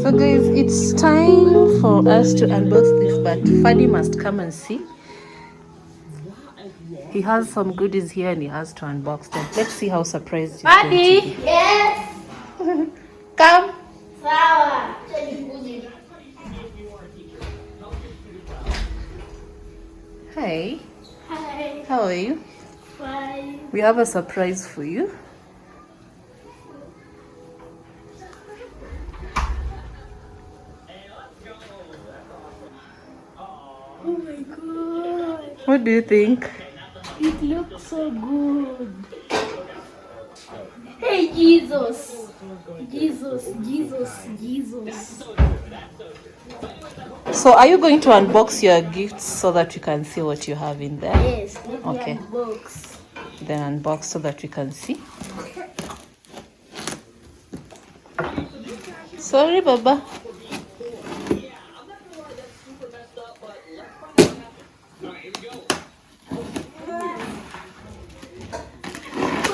So guys, it's time for us to unbox this, but Fadi must come and see. He has some goodies here and he has to unbox them. Let's see how surprised he's going to be. Yes. Come. Sawa. Hey, Hi. how are you? Bye. We have a surprise for you. Oh my god. What do you think? It looks so good. Hey Jesus. Jesus. So are you going to unbox your gifts so that you can see what you have in there? Yes, let me Okay. unbox. Then unbox so that we can see. Sorry, Baba.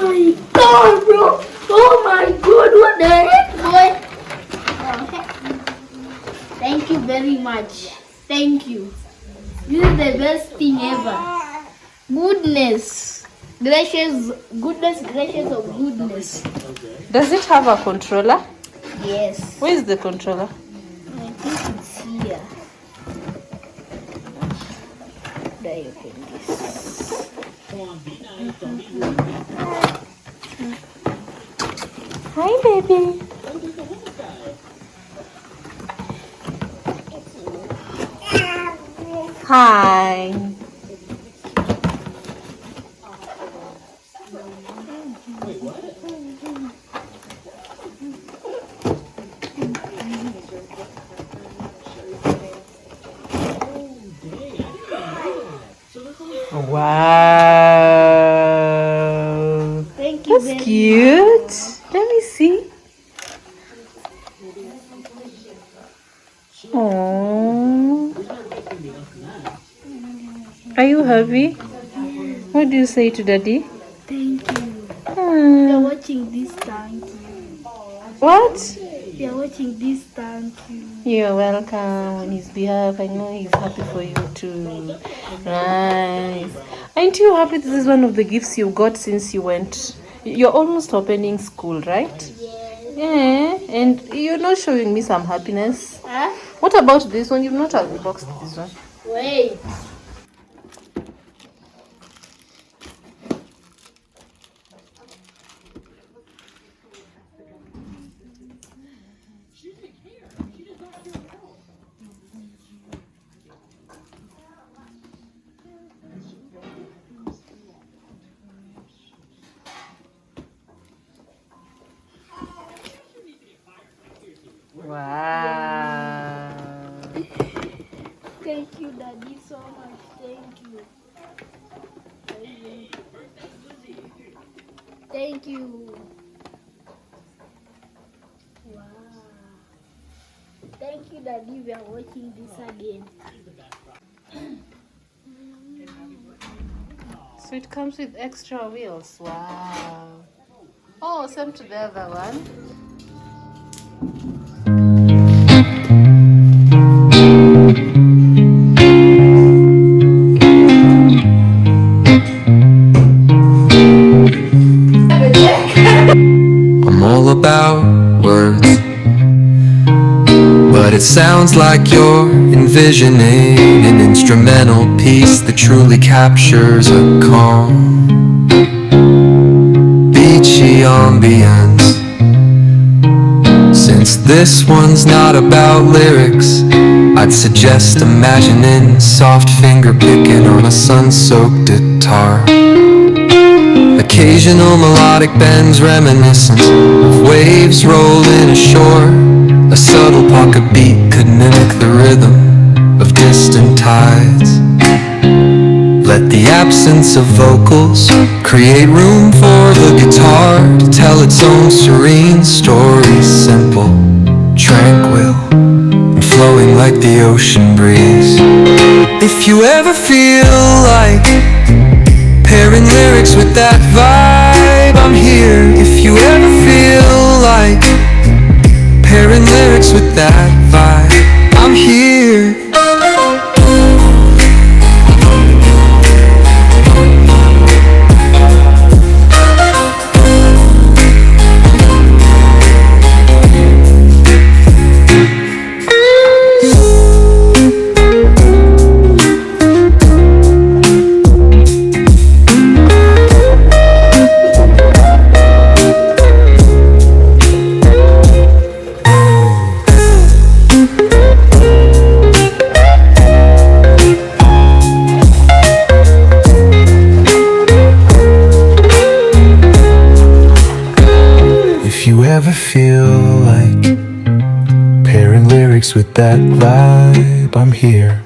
My god, bro! Oh my god, what the heck, boy? Thank you very much. Thank you. This is the best thing ever. Goodness. Gracious of goodness. Does it have a controller? Yes. Where is the controller? I think it's here. There you open this. Hi, baby. Hi. Wow. Thank you. That's cute. Let me see. Oh. Are you happy? What do you say to Daddy? Thank you. Hmm. You're watching this, thank you. What? You're watching this, thank you. You're welcome. On his behalf, I know he's happy for you too. Nice. Aren't you happy this is one of the gifts you got since you went? You're almost opening school, right? Yes. Yeah. And you're not showing me some happiness. Huh? What about this one? You've not unboxed this one. Wait. Wow. Thank you, Daddy, so much. Thank you. Thank you. Wow. Thank you, Daddy. We are watching this again. So it comes with extra wheels. Wow. Oh, same to the other one. I'm all about words, but it sounds like you're envisioning an instrumental piece that truly captures a calm, beachy ambience. Since this one's not about lyrics, I'd suggest imagining soft finger picking on a sun-soaked guitar. Occasional melodic bends reminiscent of waves rolling ashore. A subtle pocket beat could mimic the rhythm of distant tides. Let the absence of vocals create room for the guitar to tell its own serene story. Simple, tranquil, and flowing like the ocean breeze. If you ever feel like pairing lyrics with that vibe, I'm here. If you ever feel like pairing lyrics with that vibe, I'm here. If you ever feel like pairing lyrics with that vibe, I'm here.